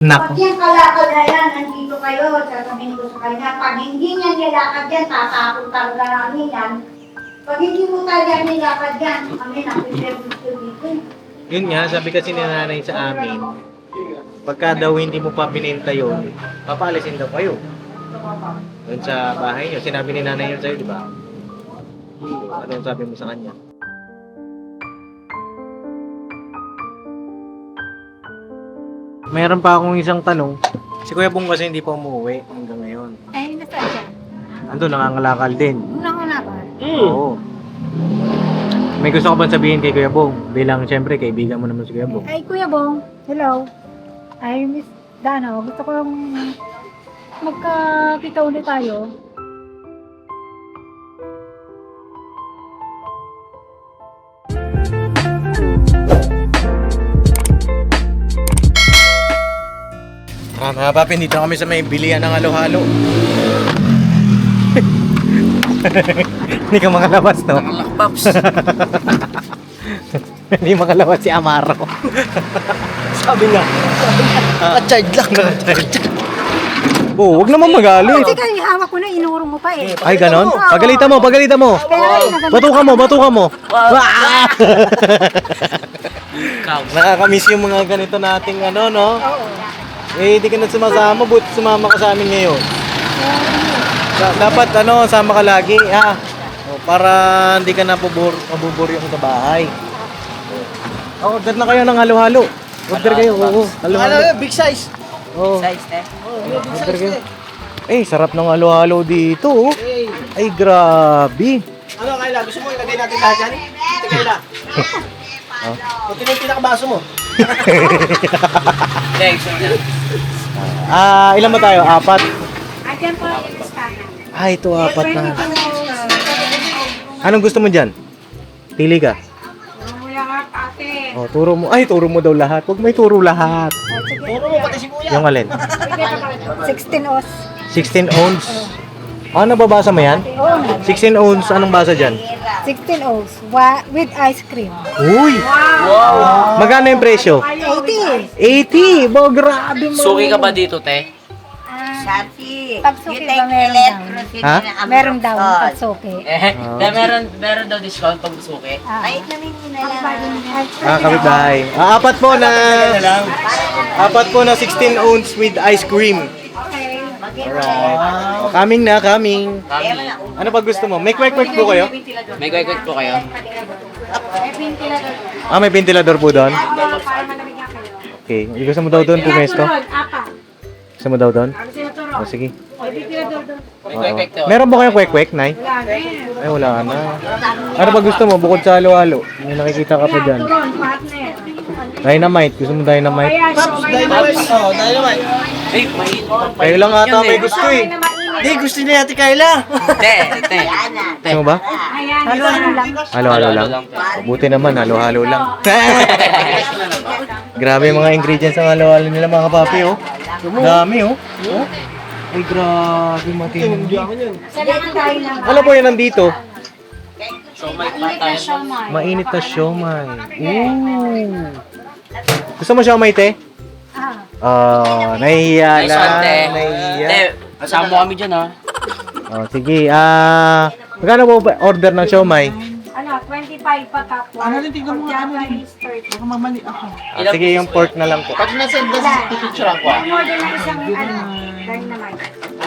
Nako. Pag yung kalakal na yan, nandito kayo, sasabihin ko sa kanya, pag hindi niya nilakad yan, tatakot talaga namin yan. Pag hindi mo talaga nilakad yan, kami napiprepare gusto dito. Yun nga, sabi kasi ni nanay sa amin, pagka daw hindi mo pa binenta yun, papaalisin daw kayo. Doon sa bahay niyo, sinabi ni nanay yun sa'yo, di ba? Ano sabi mo sa kanya? Meron pa akong isang tanong. Si Kuya Bong kasi hindi pa umuwi hanggang ngayon. Ay, nasaan siya? Ando, nangangalakal din. Nanganakal? Oo. May gusto ko bang sabihin kay Kuya Bong? Bilang siyempre, kaibigan mo naman si Kuya Bong. Ay, Kuya Bong, hello. Ay, Miss Dano, gusto ko lang magkakita ulit tayo. Mga papi, dito kami sa may bilihan ng halo-halo. Hindi ka makalabas, no? Paps. Hindi makalabas si Amaro. Sabi nga. Naka-charge lang. Oh, wag naman magalit. Kasi kaya hawak ko na, inuro mo pa eh. Ay, ganon? Pagalitan mo, pagalitan mo. Batukan mo, batukan mo. Ah! Nakakamiss yung mga ganito nating ano, no? Oo. Eh, hindi ka na sumasama, but sumama ka sa amin ngayon. Dapat, ano, sama ka lagi, ha? O, para hindi ka na mabubur yung sa bahay. O, order na kayo ng halo-halo. Order kayo, oo. Halo-halo. Big size. Oo, Size, eh. order kayo. Eh, sarap ng halo-halo dito, oh. Ay, grabe. Ano, Kayla? Gusto mo ilagay natin lahat yan? Ito, Kayla. Kunti na yung pinakabaso mo. Thanks. Ilan ba tayo? Apat? Ayan po yung listahan. Ito apat na. Anong gusto mo dyan? Pili ka. Wala ka, ate. Oh, turo mo. Ay, turo mo daw lahat. Huwag may turo lahat. Puro mo pati si Kuya. Yung alin? 16 os. 16 ounce. Nababasa mo yan? Oo. 16 ounce, anong basa dyan? 16 os. With ice cream. Uy! Wow. Magkano yung presyo? 80. 80! Bo, grabe mo. Suki ka ba dito, te? Sati. Pagsuki You ba take meron electricity Ha? na Meron daw pagsuki. Meron daw discount pag suki. Ay, namin nila. Kapitbahay. Apat po na... Apat po na 16 ounce with ice cream. Alright. Coming na, coming. Ano pa gusto mo? May kwek-kwek po kayo? May kwek po kayo? May ventilador po doon? Okay. Gusto mo daw doon, pumesto? Gusto mo daw doon? Sige. May kwek to. Meron ba kayong kwek-kwek, Nay? Ay, wala na. Ano pa gusto mo bukod sa halo-halo? May nakikita ka pa dyan. Dynamite. Gusto mo dynamite? Paps, dynamite. Oh, dynamite. Ay, mainit. Kayo lang ata may gusto eh. Hindi, gusto niya Ate Kayla. Te. Gusto mo ba? Halo-halo lang. Buti naman, halo-halo lang. Grabe yung mga ingredients ng halo-halo nila mga kapapi, oh. Dami, oh. Ay, grabe, matindi. Ano po yan nandito? So, may tayo. Mainit na siomay. Ooh. Gusto mo siomay, te? Nahihiya Nice na. one, te. Nahihiya. Te, kasama mo kami dyan, ha? Sige, magkano po ba order ng siomay? Ano, 25 pa tapos. Ano rin, tignan mo nga ano rin. Baka mamali ako. Sige, yung pork na lang po. Pag nasend na sa picture ako. Order na isang dynamite. No.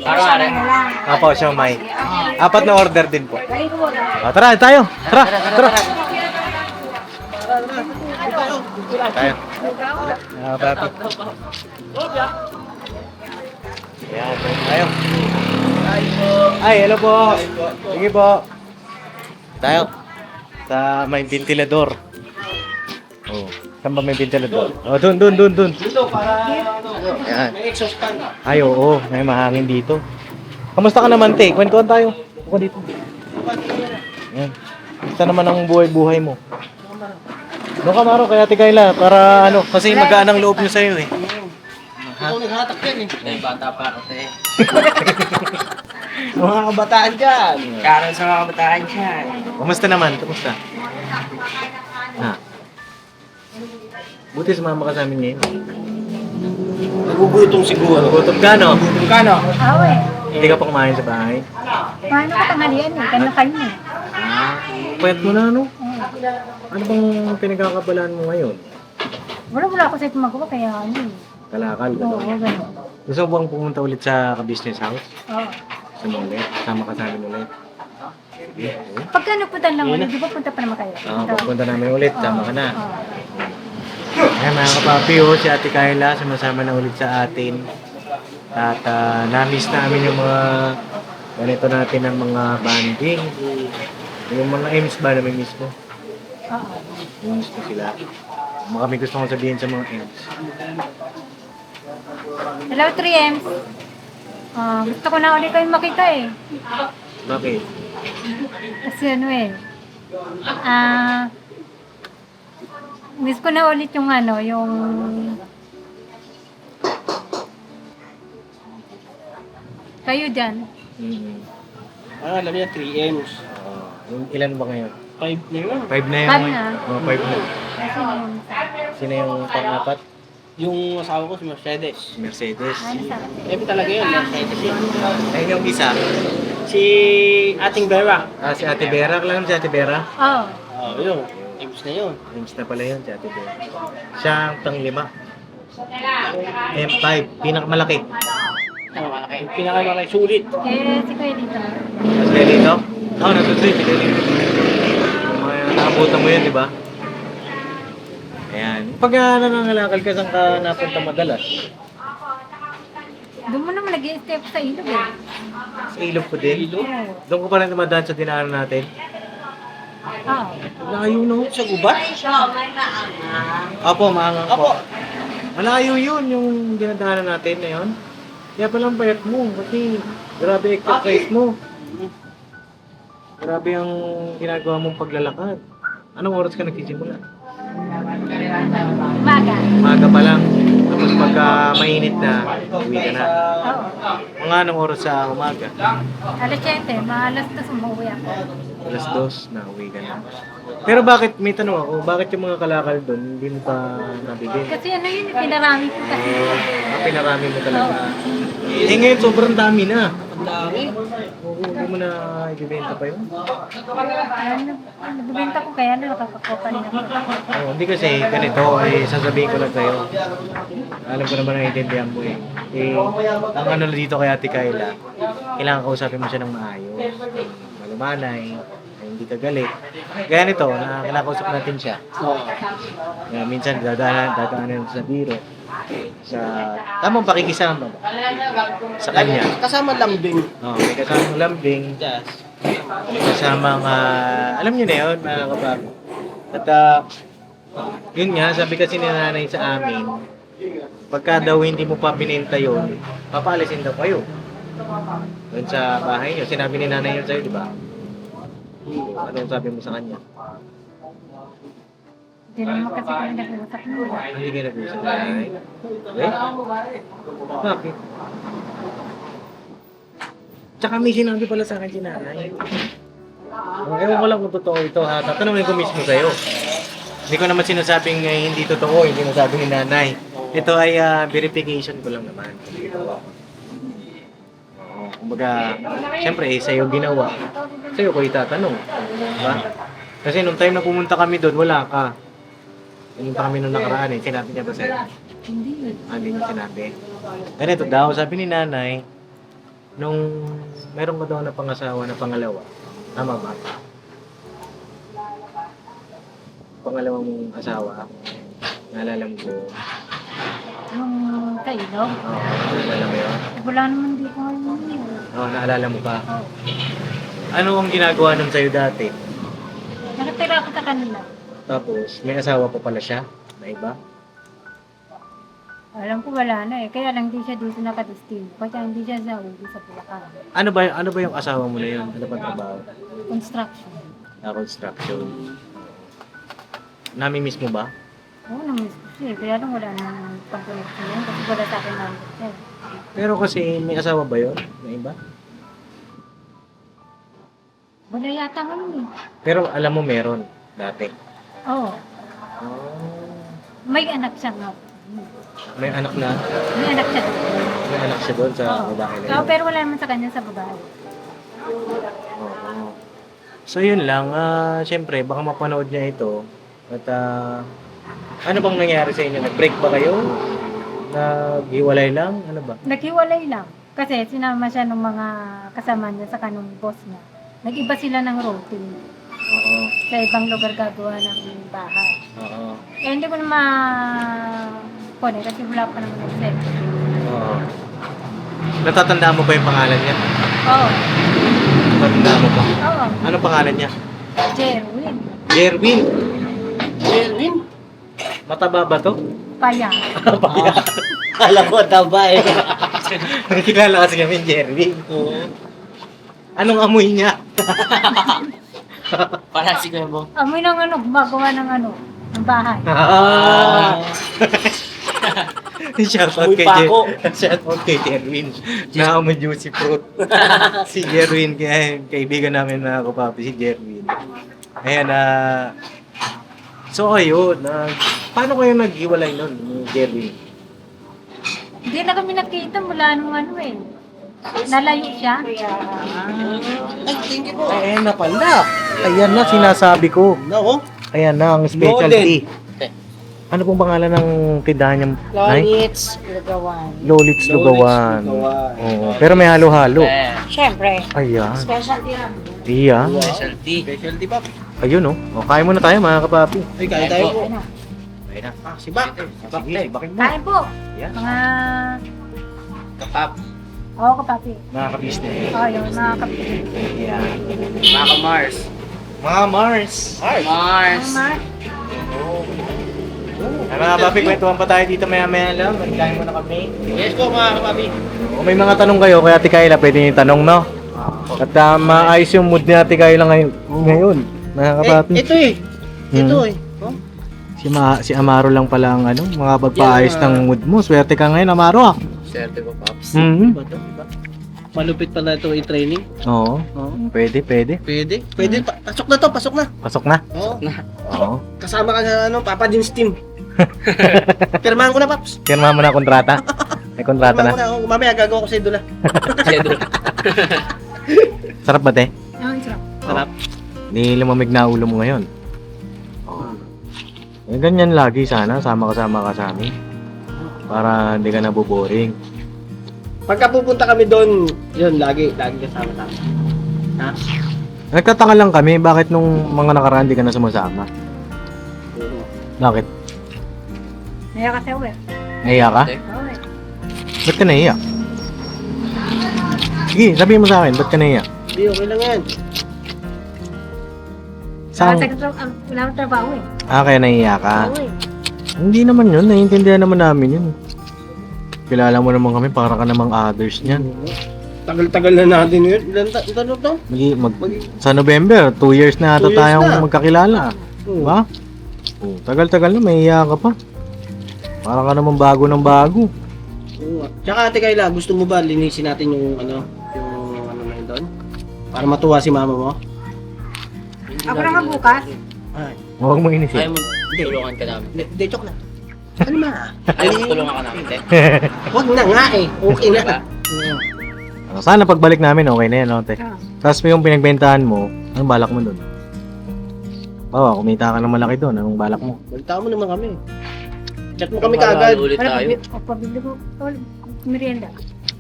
Araw-araw. Apo, siomay. Apat na order din po. Galing ko na. Tara, tayo. Tara. Tayo. Papi. Ayan, tayo. Ay, hello po. Sige po. Tayo. Sa may ventilador. Oh, saan ba may ventilador? Oh, dun. Dito, para Ayan. may exhaust fan. Ay, oo. May mahangin dito. Kamusta ka naman, te? Kwentuhan tayo. Buka dito. Ayan. Kamusta naman ang buhay-buhay mo? Doon ka, Maro, kaya Kayla, para ano, kasi magaan ang loob niyo sa'yo eh. Ikaw naghahatak yan eh. Te, bata pa ako, te. Mga kabataan dyan. Karon sa mga kabataan dyan. Kamusta naman? Kamusta? Buti sumama ka sa amin ngayon. Nagugutom siguro. Gutom ka, no? Gutom ka, no? Oo eh. Hindi ka pa kumain sa bahay. Paano ka tanghalian eh? Kanya kanya eh. Pwet mo na, no? Ano bang pinagkakabalaan mo ngayon? Wala ako sa magawa kaya ano eh. Kalakal, Oo, gano'n. gano'n. Gusto mo bang pumunta ulit sa business house? Oo. Sa ulit? Sama ka sa amin ulit? Sige. Pagka napunta lang ulit, di ba punta pa naman kayo? Oo, pagpunta namin ulit, sama ka na. Oo. Ayan mga kapapi, oh, si Ate Kyla, sumasama na ulit sa atin. At na-miss namin yung mga ganito natin ng mga banding. Yung mga M's ba na may miss mo? Oo. Miss ko sila. Kami gusto kong sabihin sa mga M's. Hello, 3Ms. Gusto ko na ulit kayong makita eh. Bakit? Kasi ano eh. Miss ko na ulit yung ano, yung... Kayo dyan. Alam niya, 3M's. Yung ilan ba ngayon? 5 na yun. 5 na yun. Five na. Oo, 5 na. Kasi yun. Sino yung pang-apat? Yung asawa ko si Mercedes. Mercedes. Ano sa Epi talaga yun, Mercedes yun. Ayun yung isa. Si ating Vera. Si Ate Vera. Kailangan si Ate Vera. Oo. Oh, yun. M's na yun. Names na pala yun si Ate Vera. Siya ang pang-5. M5. Pinakamalaki. Oh, malaki. Pinakamalaki, sulit. Eh, si Kuya dito. Mas kaya dito? Oo, nasusunod. Si Kuya dito. Yung mga nakabutan mo yun, di ba? Ayan. Pag nangangalakal ka, saan ka napunta madalas? Doon mo naman nag-i-step sa ilog eh. Sa ilog ko din. Oo. Doon ko pa rin dumadaan sa dinaanan natin. Oo. Malayo no? Sa gubat? Apo, maangang Apo. po. Malayo yun, yung dinadaanan natin na yun. Kaya palang payat mo, kasi grabe exercise mo. Grabe ang ginagawa mong paglalakad. Anong oras ka nagsisimula? Umaga. Umaga pa lang. Tapos pagka mainit na, uwi ka na. Oo. Mga anong oras sa umaga? Alas 7, maalas 2 umuwi ako. Alas 2 na uwi ka na. Pero bakit, may tanong ako, bakit yung mga kalakal doon, hindi mo pa nabigay? Kasi ano yun, pinarami ko kasi. Pinarami mo talaga. Eh ngayon, sobrang dami na. Ang dami. Oo, hindi mo na ibibenta pa yun. Nagbibenta ko kaya na nakakakuha pa rin ako. Oo, hindi kasi ganito, eh, sasabihin ko lang sa'yo. Alam ko naman naiintindihan mo eh. Ang ano dito kay Ate Kyla, kailangan kausapin mo siya ng maayos. Malumanay, hindi ka galit. Kaya nito, na kailangan kausap natin siya. Oo. Minsan dadaanan sa biro. Sa tamang pakikisama ba? Sa kanya. Kasama lambing. May kasamang lambing. Yes. May kasamang, alam niyo na yun, mga kabago. At yun nga, sabi kasi ni nanay sa amin, pagka daw hindi mo pa binenta yun, papaalisin daw kayo. Doon sa bahay niyo. Sinabi ni nanay yun sa'yo, di ba? Anong sabi mo sa kanya? Hindi naman kasi kami nag-uusap mo. Hindi kayo nag-usap na nanay? Eh? Bakit? Tsaka may sinabi pala sa akin si nanay. Ewan ko lang kung totoo ito ha. Tatanungin ko mismo sa'yo. Hindi ko naman sinasabing hindi totoo, hindi nasabi ni nanay. Ito ay verification ko lang naman. Oo, kumbaga, siyempre sa'yo ginawa. Sa'yo ko itatanong. Diba? Kasi nung time na pumunta kami doon, wala ka. Pumunta kami nung nakaraan eh. Sinabi niya ba sa'yo? Hindi. Hindi niya sinabi. Ganito daw, sabi ni nanay, nung meron ko daw na pangasawa na pangalawa, tama ba? Pangalawang asawa, naalala mo ko. Yung sa ilog. Oo, naalala mo yun? Wala naman dito ngayon. Oo, naalala mo pa. Ano ang ginagawa nun sa'yo dati? Nakatira ako sa kanila. Tapos, may asawa pa pala siya, na iba? Alam ko wala na eh. Kaya lang di siya dito nakadistin. Kaya hindi siya sa uwi sa Bulacan. Ano ba yung asawa mo na yun? Ano ba trabaho? Construction. Construction. Nami-miss mo ba? Oo, namiss ko siya eh. Kaya lang wala nang pag-connection yun. Kasi wala sa akin number siya. Pero kasi may asawa ba yun? Na iba? Wala yata ngayon eh. Pero alam mo meron dati. Oo. Oh. May anak siya nga. May anak na. May anak siya doon. May anak siya doon sa Oo. babae na Oo, yun. pero wala naman sa kanya sa babae. Oo. So yun lang, syempre baka mapanood niya ito at ano bang nangyari sa inyo? Nag-break ba kayo? Naghiwalay lang? Ano ba? Naghiwalay lang. Kasi sinama siya ng mga kasama niya sa kanong boss niya. Nag-iba sila ng routine. Oo. Sa ibang lugar gagawa ng bahay. Oo. Eh, hindi ko na kasi wala pa naman nag-sex. Oo. Natatandaan mo ba yung pangalan niya? Oo. Natatandaan mo ba? Oo. Anong pangalan niya? Jerwin. Jerwin. Erwin? Mataba ba to? Paya. Alam ko, taba eh. Nakikilala kasi kami Jerwin. Anong amoy niya? Para si Kuya Bong. Amoy ng gumagawa ng ng bahay. Shoutout Amoy kay pako. Shoutout kay Jerwin. Naamoy juicy fruit. Si Jerwin, kaibigan namin na kapapi, si Jerwin. Ayan, so ayun, paano kayo naghiwalay nun, ni Jerwin? Hindi na kami nakita mula nung nalayo siya. Ay, thank you po. Ayan na pala. Ayan na, sinasabi ko. Nako. Ayan na, ang specialty. Ano pong pangalan ng tindahan niya? Nay? Lolits, Lugawan. Lolits Lugawan. Lugawan. Oo, pero may halo-halo. Eh, Siyempre, Ayan. specialty lang. Iya. specialty. Specialty pa. Ayun oh. O, kain muna tayo mga kapapi. Ay, kaya tayo po. Ano? Ayun na. Ah, si Bak. Sige, bakit mo? Kain po. Yan. Mga... Kapap. Oo, kapapi. Mga ka-business. Oo, yung mga kapapi. Yan. Mga Mars. Mga Mars. Mars. Mga Ay, mga kapapi, kwentuhan pa tayo dito maya-maya lang. Kain muna kami. Yes po, mga kapabi. Kung may mga tanong kayo kay Ate Kayla, pwede niyo tanong, no? At maayos yung mood ni Ate Kayla ngayon. Mga kapapi. Ito eh. Ito eh. Oh. Si Amaro lang pala ang mga pagpaayos ng mood mo. Swerte ka ngayon, Amaro ah. Swerte ko, Paps. Mhm. Diba to? Diba? Malupit pala ito i-training. Oo. Oo. Pwede. Pwede. Pwede. Pasok na to, pasok na. Pasok na. Oo. Oo. Kasama ka sa Papa Din's team. Pirmahan ko na, Paps. Pirma mo na kontrata. May kontrata Pirmahan ko na. na. Oh, mamaya gagawa ko sa idula. Sarap ba, te? Ang sarap. Sarap. Hindi lumamig na ulo mo ngayon. Oo. Eh, ganyan lagi sana. Sama-kasama ka sa amin. Para hindi ka naboboring. Pagka pupunta kami doon, yun, lagi kasama tayo. Ha? Nagtataka lang kami, bakit nung mga nakaraan di ka na sumasama? Bakit? Naya kasi uwi. Nahiya ka? Oo eh. Ba't ka nahiya? Sige, sabihin mo sa akin, ba't ka nahiya? Hindi, okay lang yan. Saan? Wala akong trabaho eh. Kaya nahiya ka? Oo eh. Hindi naman yun, naiintindihan naman namin yun. Kilala mo naman kami, para ka namang others niyan. Tagal-tagal na natin yun. Ilan taon to? Sa November, 2 years na ata 2 years tayong na. magkakilala. Oo. Diba? Oh, tagal-tagal na, mahiya ka pa. Para ka namang bago ng bago. Oo. Tsaka Ate Kayla, gusto mo ba linisin natin yung na yun doon? Para matuwa si mama mo? Ako na nga bukas. Ay. Huwag mo Ayaw inisip. mo, tulungan ka namin. Hindi, joke na. Ano ma? Ayaw mo, tulungan ka namin, te. Wag na nga eh. Okay na. Diba? Oo. Sana pagbalik namin, okay na yan, no, te? Oo. Tapos yung pinagbentahan mo, anong balak mo doon? Bawa, kumita ka ng malaki doon, anong balak mo? Balita mo naman kami. Chat mo kami kaagad. Ulit Wala tayo. pabili ko. Merienda.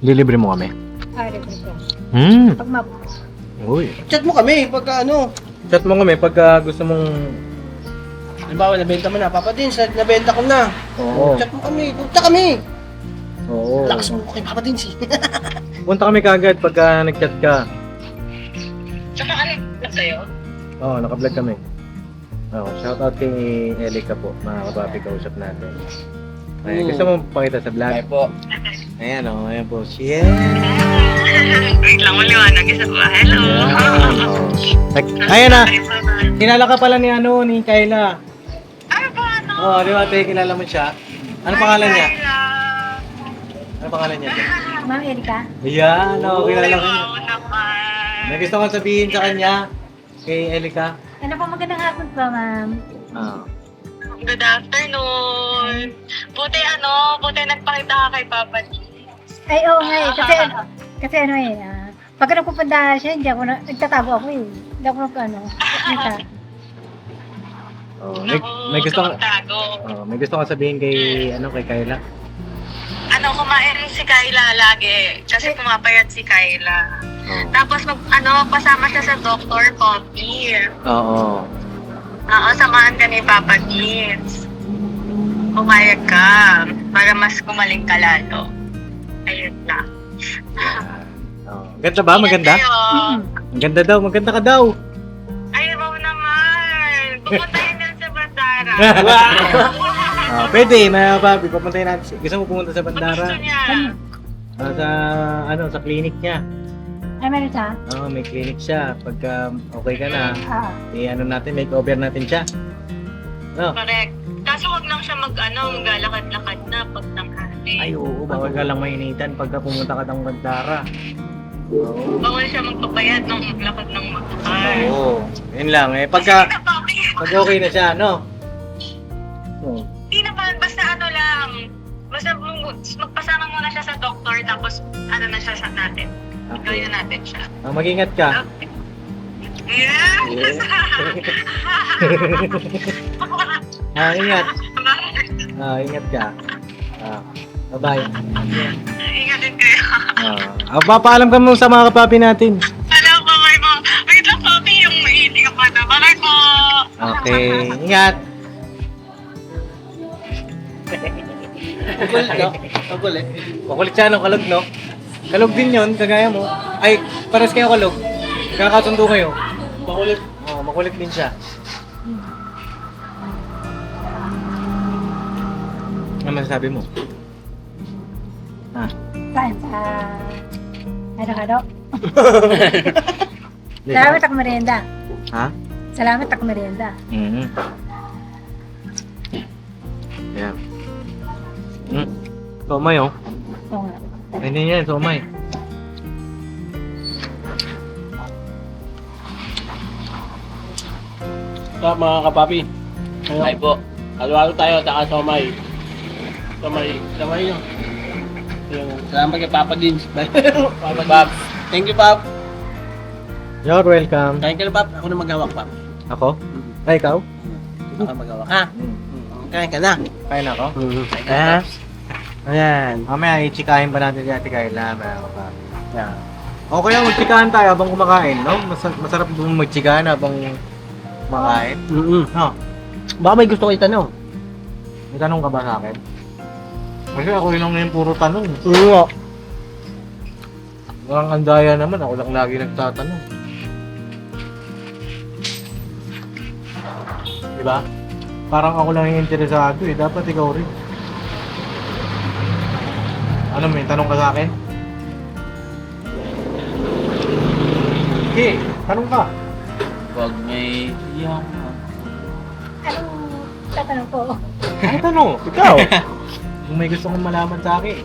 Lilibre mo kami. Record ko. Pag Uy. Chat mo kami pagka Chat mo kami pagka gusto mong... Halimbawa, nabenta mo na. Papa Dins, nabenta ko na. Oo. Chat mo kami. Punta kami. Oo. Lakas mo kay Papa Dins eh. Punta kami kagad pagka nag-chat ka. Tsaka ka rin sa'yo. Oo, naka-vlog kami. Oo, shoutout kay Elika po, mga kapapi, kausap natin. Ay, gusto mo pakita sa vlog? Bye po. Ayan o, ayan po. Yeah! Wait lang, maliwanag isa pa. Hello. Ayan na! Kilala ka pala ni Kayla. Ano ba, ano? Oo, di ba, te, kilala mo siya? Ano pangalan niya? Ano pangalan niya? te? Ma'am Erika. Ayan, oo, kilala ko niya. Oo naman. May gusto kong sabihin sa kanya, kay Elika. Ano po magandang hapon po, ma'am? Ah. Good afternoon. Buti nagpakita ka kay Papa G. Ay, oo nga eh. Kasi ano eh, pagka nagpupunta siya, hindi ako nagtatago ako eh. Hindi ako nagta. Oh, may gusto ka, Tago. may gusto ka sabihin kay kay Kayla. Kumain rin si Kayla lagi. Kasi pumapayat si Kayla. Oh. Tapos pasama siya sa Dr. Poppy. Oo. Oo, samahan ka ni Papa Gibbs. Pumayag ka para mas gumaling ka lalo. Ayun na. Oh. Ganda ba? Maganda? Ingat kayo. Maganda daw, maganda ka daw. Ay, wow naman. Pupuntahin yan sa Bandara. Pwede, mga papi, papuntahin natin. Gusto mo pumunta sa Gusto Bandara? niya. Sa clinic niya. Ay, meron siya? May clinic siya. Pagka okay ka na, Oo. makeover natin siya. No? Correct. Kaso huwag lang siya maglalakad-lakad na pag tanghali. Ay, oo, bawal ka lang mainitan pagka pumunta ka ng Bandara. Bawal siya magpapayat ng maglakad ng motor. Oo, yun lang eh. Pag okay na siya, no? Hindi naman, basta lang. Basta magpasama muna siya sa doktor, tapos na siya sa natin. Gawin na natin siya. Mag-ingat ka. Okay. Yes! Ingat. Ingat ka. Bye-bye. Ingat din kayo. Papaalam ka mo sa mga kapapi natin. Hello po, may mga... Wait lang, papi, yung mahilig ako na. Bye po! Okay, ingat. Kukulit, no? Kukulit. Makulit siya ng kalog, no? Kalog din yun, kagaya mo. Ay, pares kayo kalog. Kakasundo kayo. Makulit. Makulit din siya. Ano masasabi mo? Saan? Ano? Salamat ako merienda. Ha? Salamat ako merienda. Mm-hmm. Yan. Somay, oh. Oo nga. Hindi yan, somay. Sa mga kapapi. Ay po. Halo-halo tayo, taka somay. Somay yun. Salamat kay Papa Dins. Papa Dins. Thank you, Pap. You're welcome. Kain ka na, Pap. Ako na maghawak, Pap. Ako? Ay, ikaw? Ako na maghawak. Ha? Kain ka na. Kain ako? Kain ka na. Ayan. Mamaya, i-chikahin pa natin si Ate Kayla. Yan. Okay lang, mag-chikahan tayo habang kumakain, no? Masarap doon mag-chikahan habang kumakain. No? Baka may gusto ko itanong. May tanong ka ba sa akin? Kasi ako lang yung puro tanong. Oo. Walang andaya naman, ako lang lagi nagtatanong. Diba? Parang ako lang yung interesado eh, dapat ikaw rin. Ano, may tanong ka sa akin? Okay, tanong ka. Huwag may iyak. Anong tatanong ko? Ano tanong? Ikaw? Kung may gusto kong malaman sa akin.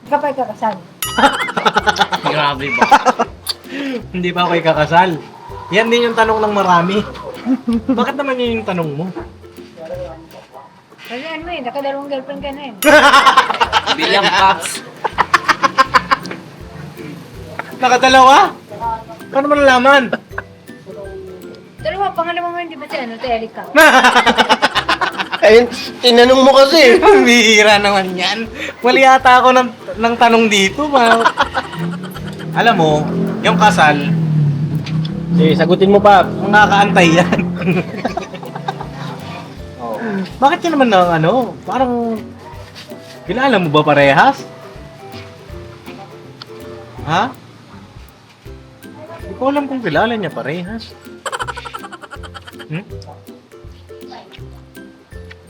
Hindi ka pa ikakasal. Grabe ba? Hindi ba ako ikakasal? Yan din yung tanong ng marami. Bakit naman yun yung tanong mo? Kasi ano eh, nakadalawang girlfriend ka na eh. Bilang Pops. Nakadalawa? Paano mo nalaman? Dalawa, pangalawa mo hindi ba si Erika? Ayun, tinanong mo kasi. Bihira naman yan. Mali yata ako ng tanong dito. Alam mo, yung kasal, Sige, sagutin mo, Pap. makakaantay yan. Bakit yan naman ng parang, kilala mo ba parehas? Ha? Hindi ko alam kung kilala niya parehas.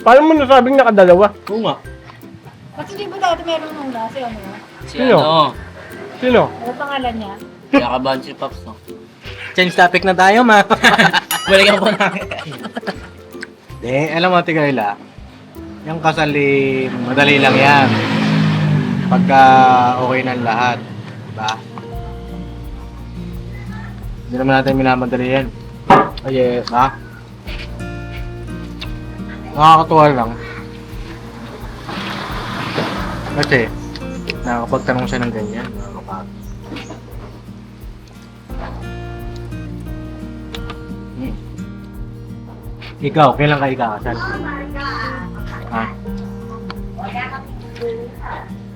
Paano mo nasabing nakadalawa? Oo nga. Kasi di ba dati meron nung si ano? Si Sino? ano? Sino? Ano pangalan niya? Kinakabahan si Pops, no? Change topic na tayo, ma. Balikan po namin. Alam mo, Tigayla, yung kasal madali lang yan. Pagka okay ng lahat. Diba? Hindi naman natin minamadali yan. Oh, yes. Ha? Nakakatuwa lang. Kasi, nakakapagtanong siya ng ganyan. Nakakapag. Ikaw, kailan ka ikakasal? Ha?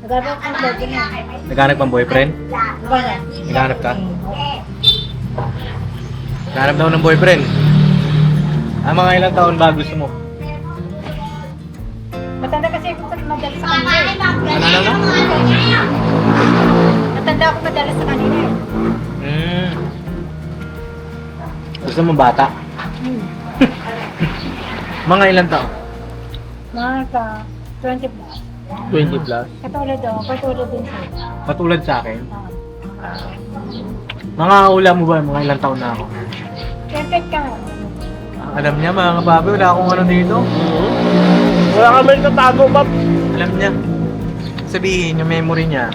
Nagagawa ko ng bago niya. Naghanap kang boyfriend? Diba na? Naghanap ka? Naghanap daw ng boyfriend. Mga ilang taon ba gusto mo? Matanda kasi ako madalas sa kanila eh. Ano? Matanda ako madalas sa kanila eh. Gusto mo bata? Mga ilang taon? Mga ka 20 plus. 20 plus. Katulad daw, katulad din siya. Patulad sa akin? Ah. Mga ula mo ba? Mga ilang taon na ako? Perfect ka. Alam niya mga kababi, wala akong ano dito. Wala kami tatago, Pop. Alam niya. Sabihin, yung memory niya,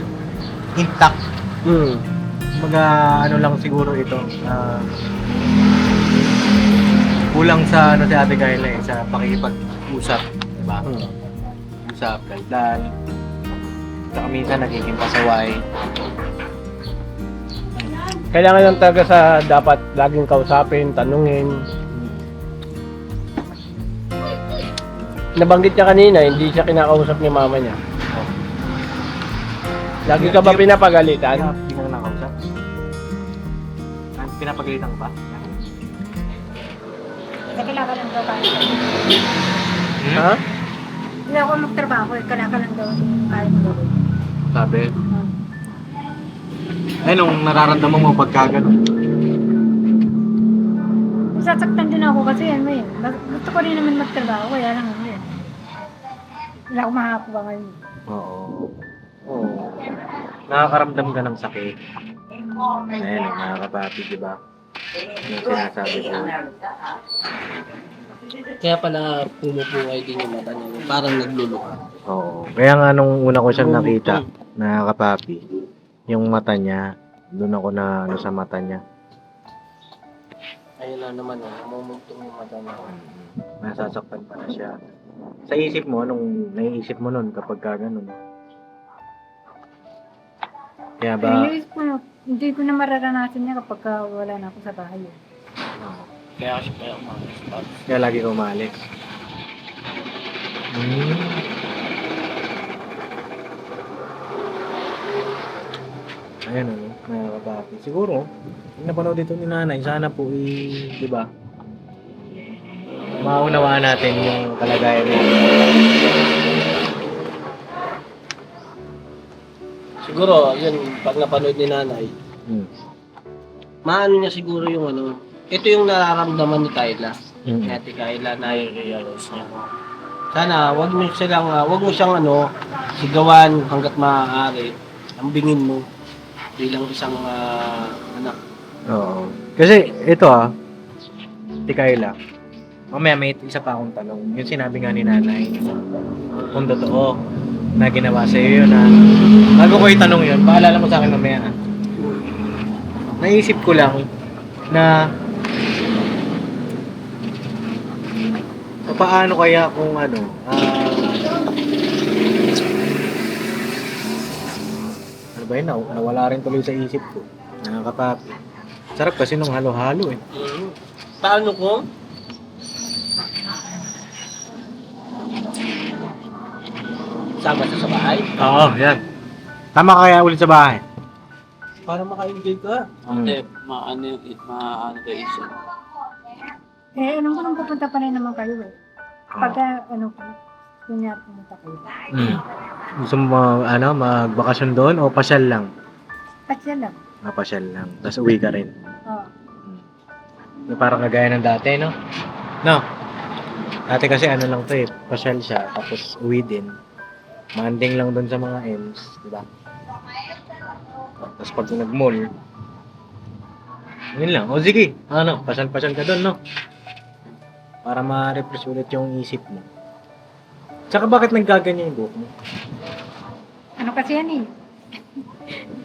intact. Mga ano lang siguro ito. Kulang sa ano si Ate Kayla eh, sa pakikipag-usap. Diba? Usap, kaldan. Saka minsan nagiging pasaway. Kailangan lang talaga sa dapat laging kausapin, tanungin. Nabanggit niya kanina, hindi siya kinakausap ni mama niya. Lagi ka ba pinapagalitan? Hindi ka nakausap. Pinapagalitan ka ba? Kailangan lang daw kaya. Ha? Hindi ako magtrabaho eh. Kailangan lang daw kaya mo gawin. Sabi. Eh, nung nararamdaman mo pagka gano'n? Sasaktan din ako kasi ano eh. Gusto ko rin naman magtrabaho. Kaya lang ano eh. Wala akong makakuha ngayon. Oo. Nakakaramdam ka ng sakit. Ayun, nakakapapi, di ba? Yung sinasabi ko. Kaya pala pumupungay din yung mata niya. Parang nagluluka. Oo. Kaya nga nung una ko siyang nakita, nakakapapi, yung mata niya, doon ako na ano sa mata niya. Ayun na naman, namumugtong yung mata niya. Nasasaktan pa na siya. Sa isip mo, anong naiisip mo nun kapag ka ganun? Kaya ba? Hindi ko na mararanasan niya kapag wala na ako sa bahay. Eh. Oo. Kaya kasi kaya umalis. Kaya lagi ka umalis. Ayan ano, nakakapapi. Siguro, kung napanood dito ni nanay, sana po di ba? Maunawaan natin yung kalagayan mo. Siguro, yun, pag napanood ni nanay, maano niya siguro yung ano, ito yung nararamdaman ni Kayla. Ni Ate Kayla, nai-realize niya. Sana, wag mo siyang ano, sigawan hanggat maaari. Ambingin mo bilang isang anak. Oo. Kasi, ito Ate Kayla, mamaya may isa pa akong tanong. Yung sinabi nga ni nanay, kung totoo, na ginawa sa'yo yun bago ko itanong yun, paalala mo sa akin mamaya naisip ko lang na paano kaya kung ano ba yun, nawala rin tuloy sa isip ko. Nakakapapi. Sarap kasi nung halo-halo eh. Paano kung sama siya sa bahay? Oo, yan. Tama kaya ulit sa bahay. Para maka-enjoy ka. Maano ka isa. Eh, anong ko nang pupunta pa rin naman kayo eh. Pagka, kunyari pumunta kayo. Gusto mo magbakasyon doon o pasyal lang? Pasyal lang. Pasyal lang. Tapos uwi ka rin. Oo. Parang kagaya ng dati, no? No? Dati kasi ano lang to eh. Pasyal siya. Tapos uwi din. Manding lang doon sa mga M's. Diba? Tapos pag nag-mall, yun lang. O sige. Pasyal-pasyal ka doon, no? Para ma-refresh ulit yung isip mo. Tsaka bakit nagkaganyan yung buhok mo? Ano kasi yan eh.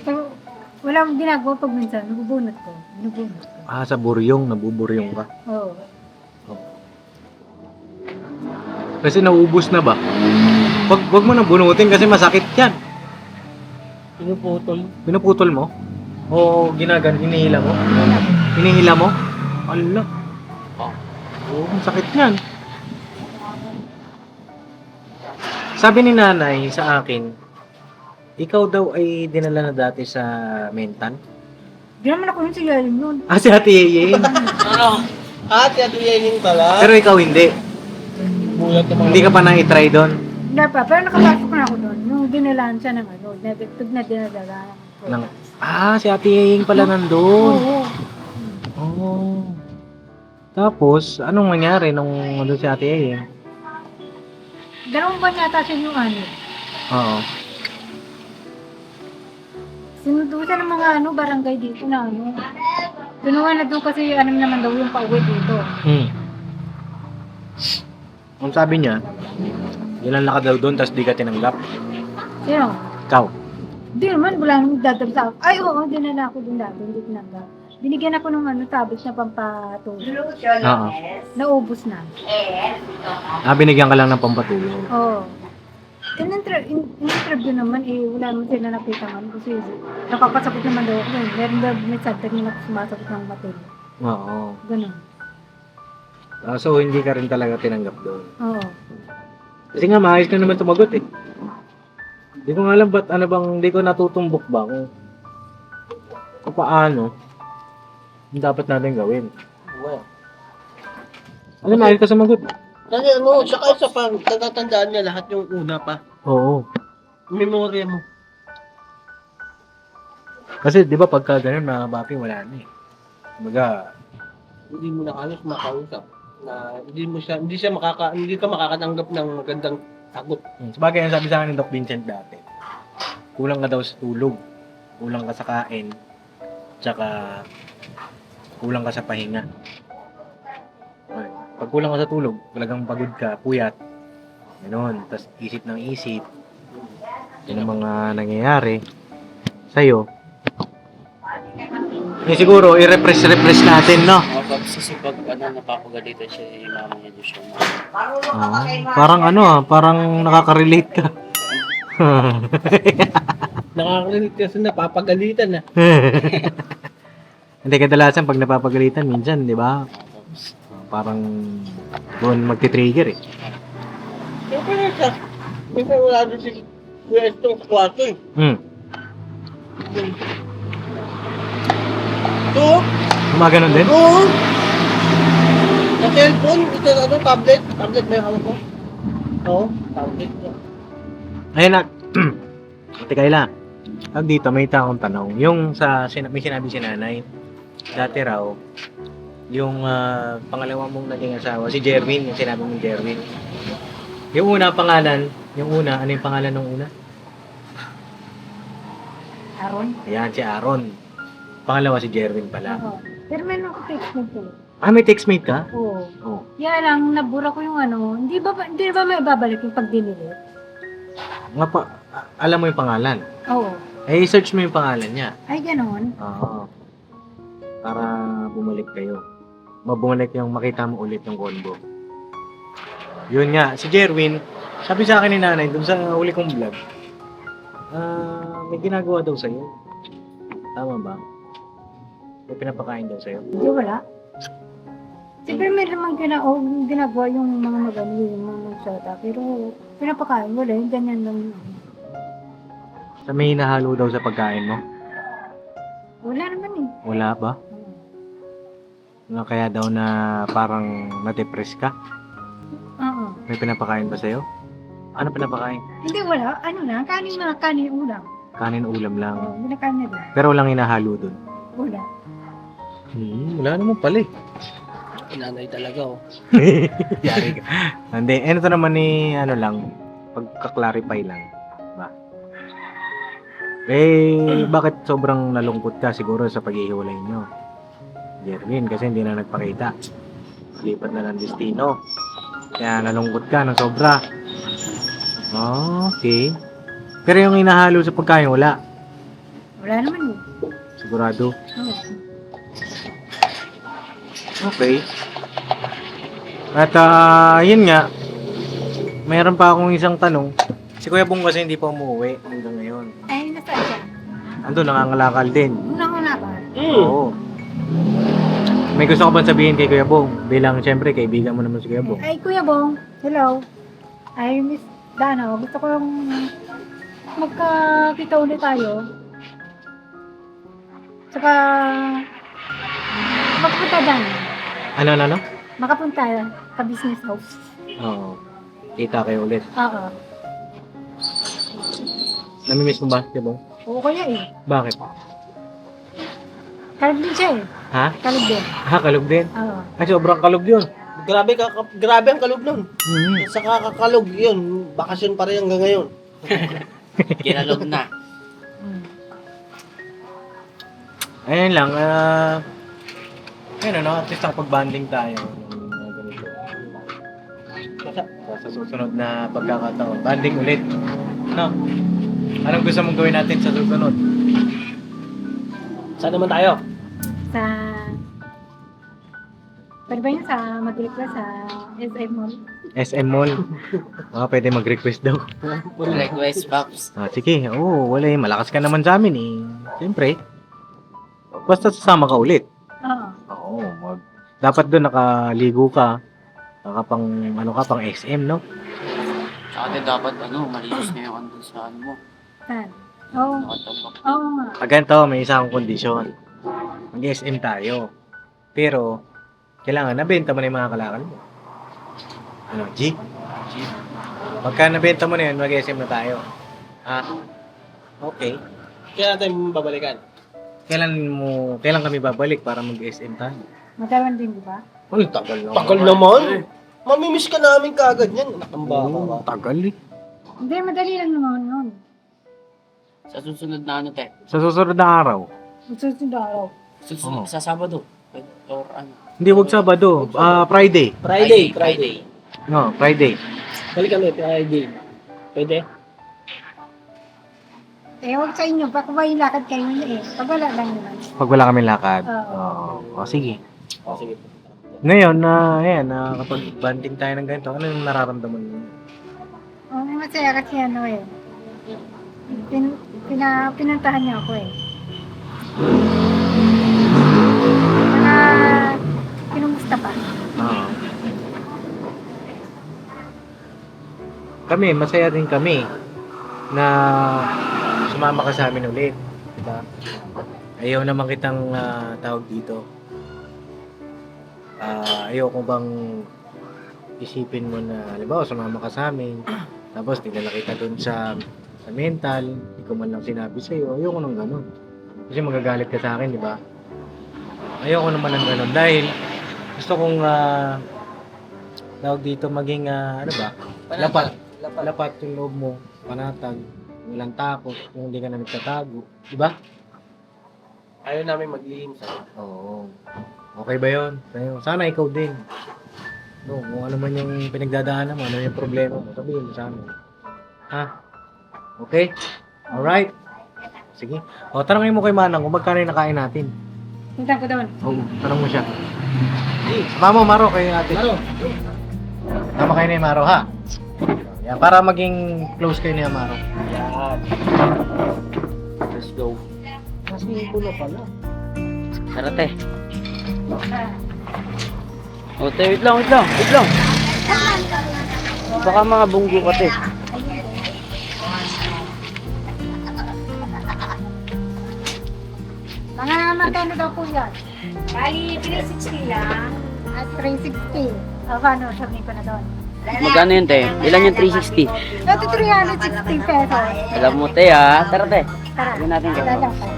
So, wala akong ginagawa pag minsan, nabubunot ko. Ah, sa buryong, nabuburyong ka. Oo. Kasi nauubos na ba? Wag mo nang bunutin kasi masakit yan. Pinuputol. Pinuputol mo? O hinihila mo? Hinihila mo? Ala. Oo, ang sakit yan. Sabi ni nanay sa akin, ikaw daw ay dinala na dati sa mental? Di naman ako yung sigayin yun. Ah, si Ate Yeye. Ano? Ate, at yan pala. Pero ikaw hindi. Bulat naman. Hindi ka pa na-try doon. Hindi pa, pero nakapasok na ako doon. Nung dinalaan siya ng ano, na dinadala. Si Ate Yeye pala nandun. Oo. Oh. Tapos, anong nangyari nung nandun si Ate Yeye? 2 buwan yata siya yung ano. Oo. Sinundo siya ng mga barangay dito na ano. Pinuha na doon kasi naman daw yung pauwi dito. Ang sabi niya, dinala ka daw doon, tapos di ka tinanggap. Sino? Ikaw. Hindi naman, wala nang dadal sa Ay, oo, dinala ako doon dati, hindi tinanggap. Binigyan ako ng tablets na pampatulog. Oo. Naubos na. Binigyan ka lang ng pampatulog. Oo. In-interview naman, wala naman sila nakita man kasi nakakasakot naman daw ako. Meron daw may center na sumasakot ng matil. Oo. Ganun. So, hindi ka rin talaga tinanggap doon. Oo. Kasi nga, maayos ka naman tumagot eh. Hindi ko nga alam ba't hindi ko natutumbok ba kung paano yung dapat natin gawin. Well. Alam, maayos ka sumagot. Kasi saka isa pa, natatandaan niya lahat yung una pa. Oo. Memorya mo. Kasi, di ba, pagka ganun, mga papi, wala na eh. Kumbaga, Hindi mo na halos makausap. Na hindi ka makakatanggap ng magandang sagot. sabagay ang sabi sa akin ni Doc Vincent dati, kulang ka daw sa tulog, kulang ka sa kain, tsaka kulang ka sa pahinga. Okay. Pag kulang ka sa tulog, talagang pagod ka, puyat, gano'n, tas isip ng isip, yun ang mga nangyayari sa'yo. Siguro, i-repress natin, no? Pag napapagalitan siya, mama niya doon siya. Parang nakaka-relate ka. Nakaka-relate kasi napapagalitan na. Hindi, kadalasan pag napapagalitan, minsan, di ba? Parang doon magti-trigger eh. Minsan wala doon si Kuya Estong sa kwarto eh. Ito? Gumaganon din? Oo. Sa cellphone, ito tablet. Tablet ba yung hawak ko? Oo, tablet ko. Ayun na. Ate Kayla, dito may taong tanong. Yung may sinabi si nanay, dati raw, yung pangalawa mong naging asawa, si Jerwin, yung sinabi mong Jerwin. Yung una pangalan, ano yung pangalan ng una? Aaron? Ayan, si Aaron. Pangalawa si Jerwin pala. Oo. Pero meron ako text mo po. May textmate ka? Oo. Oo. Kaya lang, nabura ko yung hindi ba may babalik yung pag dinilit? Alam mo yung pangalan? Oo. I-search mo yung pangalan niya. Ay, ganon. Oo. Para bumalik kayo. Mabumalik yung makita mo ulit yung combo. Yun nga, si Jerwin, sabi sa akin ni nanay dun sa uli kong vlog, may ginagawa daw sa'yo. Tama ba? May pinapakain daw sa'yo. Hindi, wala. Siyempre may naman ginagawa yung mga magano, yung mga magsota. Pero pinapakain, wala. Yung ganyan lang yun. Sa may hinahalo daw sa pagkain mo? Wala naman eh. Wala ba? Kaya daw na parang na-depress ka? Oo. May pinapakain ba sa'yo? Ano pinapakain? Hindi, wala. Ano lang, kanin ulam. Kanin ulam lang. Oo, binakain na din. Pero walang hinahalo dun. Wala. Wala naman pala eh. Nanay talaga oh. Yari ka. Hindi, ito naman ni pagka-clarify lang. Ba? Bakit sobrang nalungkot ka siguro sa paghihiwalay nyo? Jerwin, kasi hindi na nagpakita. Lipat na ng destino. Kaya nalungkot ka ng sobra. Okay. Pero yung hinahalo sa pagkain, wala. Wala naman eh. Sigurado. Oo. Okay. At yun nga, mayroon pa akong isang tanong. Si Kuya Bong kasi hindi pa umuwi hanggang ngayon. Ay, nasaan siya? Ando, nangangalakal din. Una-una ba? Oo. May gusto ko bang sabihin kay Kuya Bong? Bilang siyempre, kaibigan mo naman si Kuya Bong. Ay, Kuya Bong. Hello. Ay, Miss Dano. Gusto ko yung magkakita ulit tayo. Saka, makapunta dyan. Ano? Makapunta sa business house. Oo. Kita kayo ulit. Oo. Namimiss mo ba, Kuya Bong? Oo kaya eh. Bakit? Kalog din siya eh. Ha? Kalog din. Kalog din. Oo. Ay, sobrang kalog yun. Grabe ang kalog nun. Mhm. Sa kakakalog yun, bakasyon pa rin hanggang ngayon. Kinalog na. Mm. Ayun lang, ayun ano, at least nakapag-banding tayo. Mga ganito. Sa susunod na pagkakataon, banding ulit. No? Anong gusto mong gawin natin sa susunod? Saan naman tayo? Sa... Pwede ba yun sa Madrid sa SM Mall? SM Mall. Pwede mag-request daw. Request, Pops. Sige, wala eh. Malakas ka naman sa amin eh. Siyempre. Basta sasama ka ulit. Oo. Dapat doon nakaligo ka. Pang SM, no? Tsaka din dapat, malinis na yung andun sa ano mo. Saan? Oo. Nakatambak. Oo nga. Ganito, may isang kondisyon. Mag-SM tayo. Pero, kailangan nabenta mo na yung mga kalakal mo. Ano, G? Pagka nabenta mo na yun, mag-SM na tayo. Okay. Kaya natin babalikan. Kailan kami babalik para mag-SM tayo? Matagal din, di ba? Uy, tagal naman. Tagal naman. Mamimiss ka namin kagad yan. Anak ng baka ka. Tagal eh. Hindi, madali lang naman yun. Sa susunod na ano, te? Sa susunod na araw. Susunod na araw. Oo. Sa Sabado. Or ano? Hindi, wag Sabado. Friday. Friday. No, Friday. Balik kami, Friday. Pwede? Huwag sa inyo. Baka ba yung lakad kayo eh. Pag wala lang naman. Pag wala kami lakad. Oo. Sige. Sige. Ngayon, kapag banding tayo ng ganito, ano yung nararamdaman mo? Masaya kasi pinantahan niya ako eh. Kinumusta pa. Kami, masaya din kami na sumama ka sa amin ulit. Diba? Ayaw naman kitang tawag dito. Ayoko bang isipin mo na, halimbawa, sumama ka sa amin, tapos dinala kita dun sa mental, hindi ko man lang sinabi sa'yo, ayoko nang ganun. Kasi magagalit ka sa akin, di ba? Ayoko naman ng ganun dahil gusto kong tawag dito maging, lapat yung loob mo, panatag, walang takot, kung hindi ka na nagtatago, di ba? Ayaw namin maglihim sa'yo. Oo. Okay ba yun? Sana ikaw din. No, kung ano man yung pinagdadaanan mo, ano yung problema mo, sabihin mo sa amin. Ha? Okay? Alright? Sige. Tanongin mo kay Manang kung magkano yung nakain natin. Punta ko doon. Oo, tanong mo siya. Mamo, Maro, kay ate. Maro. Tama kayo ni Maro, ha? Yan, para maging close kayo ni Maro. Yan. Let's go. Kasi ko na pala. Tara, te. O, te, wait lang. Baka mga bunggo ka, te. Mga magkano daw po yan? Bali, 360 lang. At 360. Paano? Sabihin ko na doon. Magkano yun, te? Ilan yung 360? Ito 360 pesos. Alam mo, te, ha? Tara, te. Tara. Sabihin natin kayo. Dalang tayo.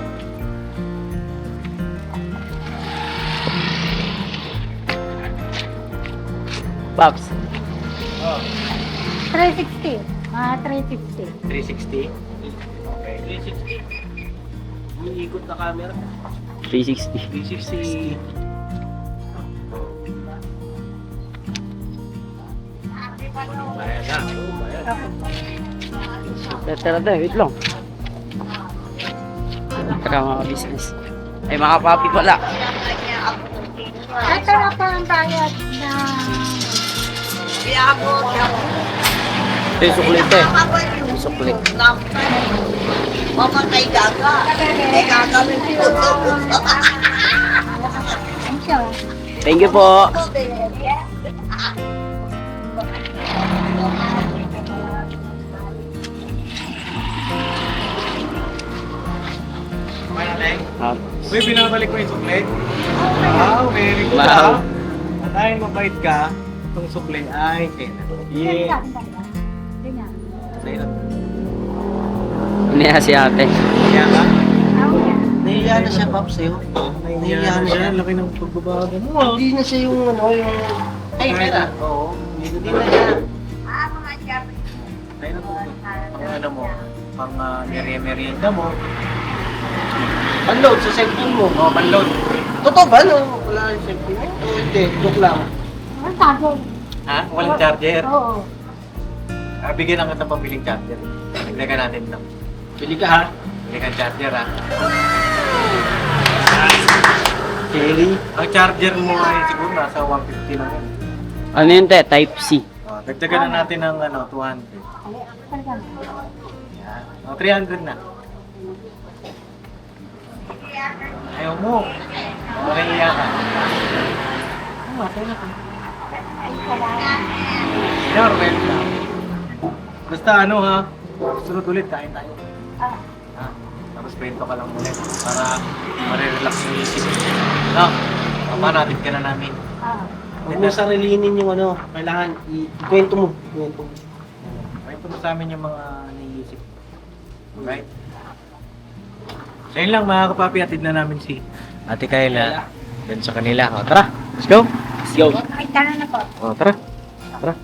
Pops. 360. Mga 360. 360. Okay. 360. Umiikot na camera. 360. 360. Bayad na. Tara, te. Wait lang. Tara, mga business. Ay, mga papi pala. Ito na pa ang bayad na... Ito yung suklit eh. Suklit. Mamatay gaga. May gagawin ko. Ang siya. Thank you po. Ah, Uy, binabalik mo yung suklet? Wow, very good Wow. At dahil mabait ka, itong suklet ay Ganyan. yeah. Ganyan. Sa'yo na. Iniya si ate. Kaya ka? Ako yan. Nahiya na siya, Pops, sa'yo. Nahiya na siya. Laki ng pagbabago mo. Hindi na siya yung ano, yung... Ay, pera. Oo. Hindi na siya. Sa'yo na po. Pang ano mo, pang merienda mo. Unload sa cellphone mo. O, manload. Totoo ba, no? Wala yung cellphone mo? Oo, hindi. Joke lang. Ang tago. Ha? Walang charger? Oo. Bigyan lang kita pabiling charger. Ilagay natin lang. Bili ka, ha? Bili kang charger ha. Kelly. Ang charger mo ay siguro nasa 150 lang yan. Ano yun, te? Type C. Dagdagan na natin ng 200. Talaga. Yan. 300 na. Ayaw mo. Mahihiya ka. Senyor, welcome. Basta ano ha, sunod ulit, kain tayo. Ha? Tapos kwento ka lang ulit para ma-relax yung isip. No? Papanatid ka na namin. Huwag mo sarilinin yung ano. Kailangan ikwento mo. Ikwento mo. Kwento mo sa amin yung mga naiisip. Alright? So yun lang mga kapapi, atid na namin si Ate Kayla. Dun sa kanila. O, tara, let's go. Let's go. Ay, tara na po. O, tara. Tara.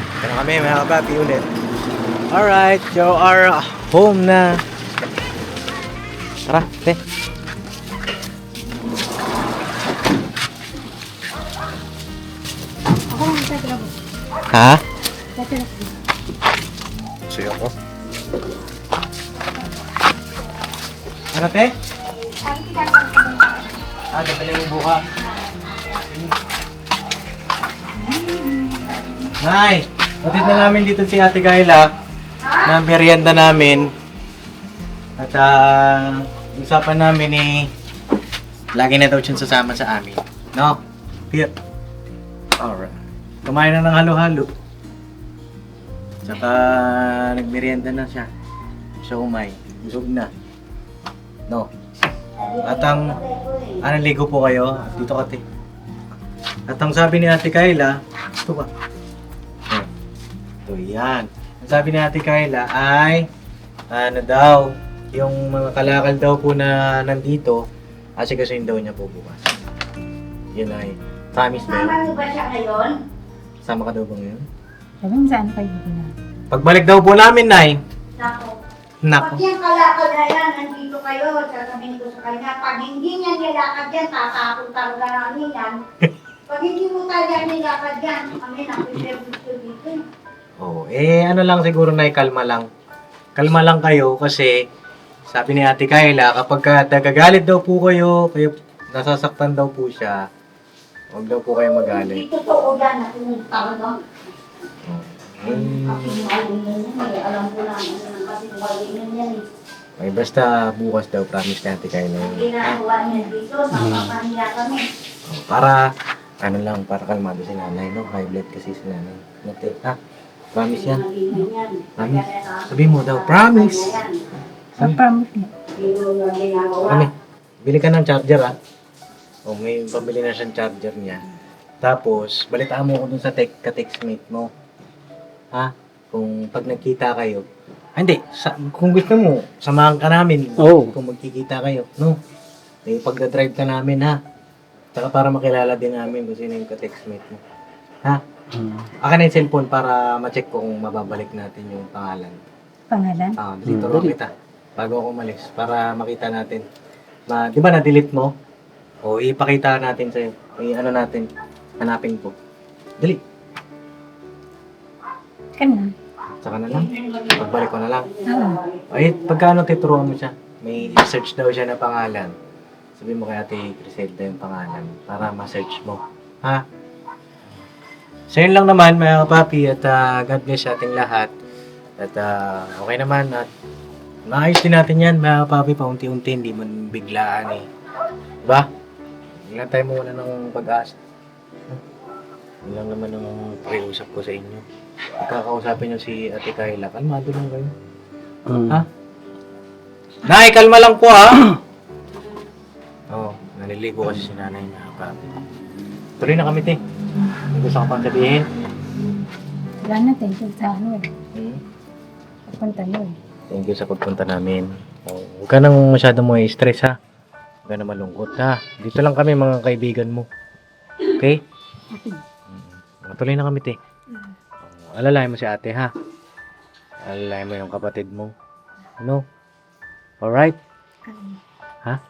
Ito na kami mga kapapi ulit. Alright, so our home na. Tara, te. Ako lang sa trabaho. Ha? Sa trabaho. Suyo ko. Ano te? Ganda lang yung buka. Nay, patid na namin dito si Ate Kayla na merienda namin. At usapan namin lagi na daw siyang sasama sa amin. No? Here. Alright. Kumain na ng halo-halo. Saka nagmerienda na siya. Siya umay. Busog na. No? At anong ligo po kayo? Dito kati. At ang sabi ni Ate Kayla, ito ba? Ito yan. Ang sabi ni Ate Kayla ay, ano daw, yung mga kalakal daw po na nandito, asikasuhin daw niya po bukas. Yun ay, promise ba yun? Sama niyo ba siya ngayon? Sama ka daw ba ngayon? Sabi mo saan kayo dito na? Pagbalik daw po namin, Nay. Nako. Nako. Pag yung kalakal na yan, nandito kayo, sasabihin ko sa kanya, pag hindi niya nilakad yan, tatakot talaga namin yan. Pag hindi mo talaga nilakad yan, kami na-prepare gusto dito. Oh, ano lang siguro, Nay, kalma lang. Kalma lang kayo kasi sabi ni Ate Kayla, kapag nagagalit daw po kayo, nasasaktan daw po siya, huwag daw po kayo magalit. Hindi totoo yan, nakinig talaga. Hmm. Alam ko na, kasi tuwalin yan eh. Ay, basta bukas daw, promise ni Ate Kayla. Ang ginagawa niya dito, nakakaniya kami. Oh, para, ano lang, para kalmado si nanay, no? High blood kasi si nanay. Nate, ha? Promise yan. Promise. Sabihin mo daw, promise. Sa promise niya. Kami, bili ka ng charger, ha? O, may pabili na siyang charger niya. Tapos, balitaan mo ko dun sa ka-textmate mo. Ha? Kung pag nagkita kayo. Hindi, kung gusto mo, samahan ka namin. Oo. Kung magkikita kayo, no? Eh, pagdadrive ka namin, ha? Saka para makilala din namin kung sino yung ka-textmate mo. Ha? Akin na yung cellphone para ma-check ko kung mababalik natin yung pangalan. Pangalan? Dito rin kita. Bago ako umalis. Para makita natin. Di ba na-delete mo? O ipakita natin sa'yo. Ano natin. Hanapin ko. Dali. Kan na. Saka na lang. Pagbalik ko na lang. Oo. Ay, pagkano tituruan mo siya? May search daw siya na pangalan. Sabi mo kay Ate Criselda yung pangalan para ma-search mo. Ha? So yun lang naman mga kapapi at God bless sa ating lahat. At okay naman at maayos din natin yan mga kapapi paunti-unti, hindi man biglaan eh. Diba? Hindi lang tayo mawala ng pag-asa. Yun lang naman ang pakiusap ko sa inyo. Kakausapin nyo si Ate Kayla. Kalmado lang kayo. Ha? Nay, kalma lang po ha! Oo, naliligo kasi si nanay na papi. Tuloy na kami, te. May gusto ka pang sabihin? Wala na, thank you sa ano eh. Papunta nyo eh. Thank you sa pagpunta namin. Huwag ka nang masyadong stress ha. Huwag ka na malungkot ha. Dito lang kami mga kaibigan mo. Okay? Tuloy na kami, te. Alalayan mo si ate ha. Alalayan mo yung kapatid mo. No? Alright? Ha?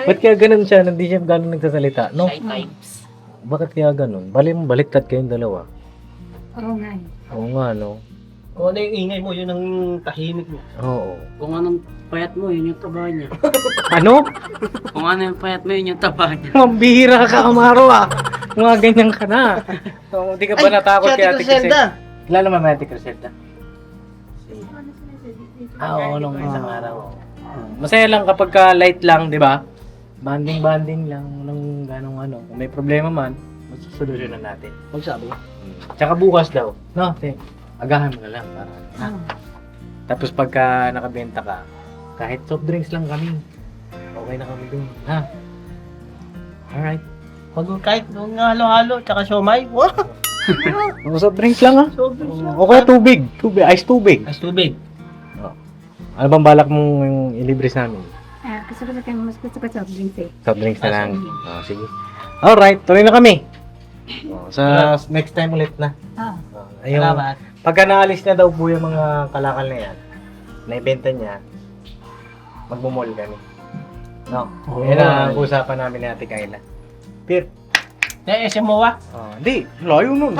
Ba't kaya ganun siya? Hindi siya ganun nagsasalita, no? Shy types. Bakit kaya ganun? Baliktad kayong dalawa. Oo nga eh. Oo nga, no? Kung ano yung ingay mo, yun ang tahimik mo. Oo. Kung anong payat mo, yun yung taba niya. Ano? Kung ano yung payat mo, yun yung taba niya. Mambihira ka, Amaro, ah. Mga ganyan ka na. So, hindi ka ba natakot kay Ate Criselda? Kilala mo Ate Criselda? Oo, nung isang araw. Masaya lang kapag ka light lang, di ba? Banding lang, nung ganong ano. Kung may problema man, masosolusyonan natin. Magsabi. Tsaka bukas daw, no? Agahan mo na lang para. Ha? Tapos pagka nakabenta ka, kahit soft drinks lang kami. Okay na kami dun, ha? Alright. Kahit nung halo-halo, tsaka siomay, wow! Mga soft drinks lang, ha? So, gusto. O kaya tubig. Ice tubig. As tubig. Ano bang balak mong ilibre sa amin? Gusto ko mas gusto ko soft drinks eh. Soft drinks na lang. Sige. Alright, tuloy na kami. Sa next time ulit na. Ayun. Salamat. Pagka naalis na daw po yung mga kalakal na yan, naibenta niya, magmumall kami. No? Yan ang usapan namin ni Ate Kayla. Pir. SM mo wa? Hindi, layo nun.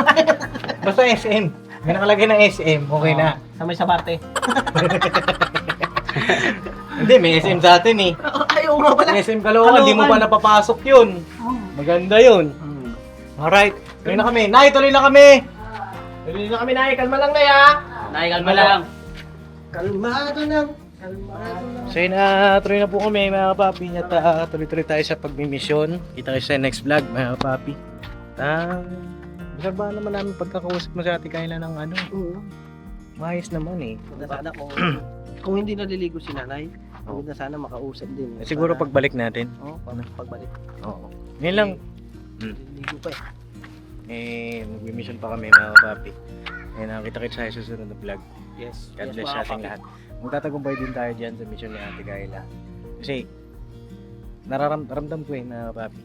Basta SM. May nakalagay ng SM, okay na. Sa may sabarte. Hindi, may SM sa atin eh. Ay, oo nga pala. May SM Caloocan, di mo pa napapasok yun. Maganda yun. Alright, tuloy na kami. Nay, tuloy na kami! Tuloy na kami, Nay. Kalma lang, Nay, ha? Nahigal mo lang. Kalmado lang. Kalmado lang. So yun, tuloy na po kami, mga papi. At tuloy-tuloy tayo sa pagmimisyon. Kita kayo sa next vlog, mga papi. Obserbahan naman namin pagkakausap mo sa Ate Kayla ng ano. Maayos naman eh. Sana kung hindi naliligo si nanay, maganda sana makausap din. Siguro pagbalik natin. Oo, pagbalik. Oo. Ngayon lang. Naliligo pa eh. Mag-mission pa kami, mga papi. Nakita kita sa susunod na vlog. Yes. God bless sa ating lahat. Magtatagumpay din tayo dyan sa mission ni Ate Kayla. Kasi, nararamdam ko eh, mga papi.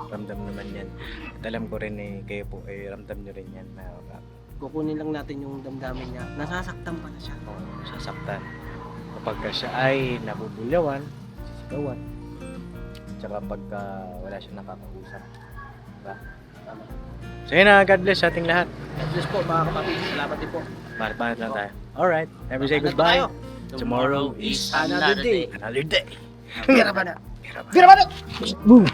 Ramdam naman yan. At alam ko rin eh, kayo po, ramdam nyo rin yan, mga papi. Kukunin lang natin yung damdamin niya. Nasasaktan pa na siya. Sasaktan. Kapag siya ay nabubulyawan, sisigawan. Tsaka pagka wala siya nakakausap. Diba? So yun na, God bless sa ating lahat. God bless po mga kapatid. Salamat din po. Banat lang tayo. Alright, every say goodbye. Tomorrow is Another day. another day. Pira ba na? Pira ba na? Boom!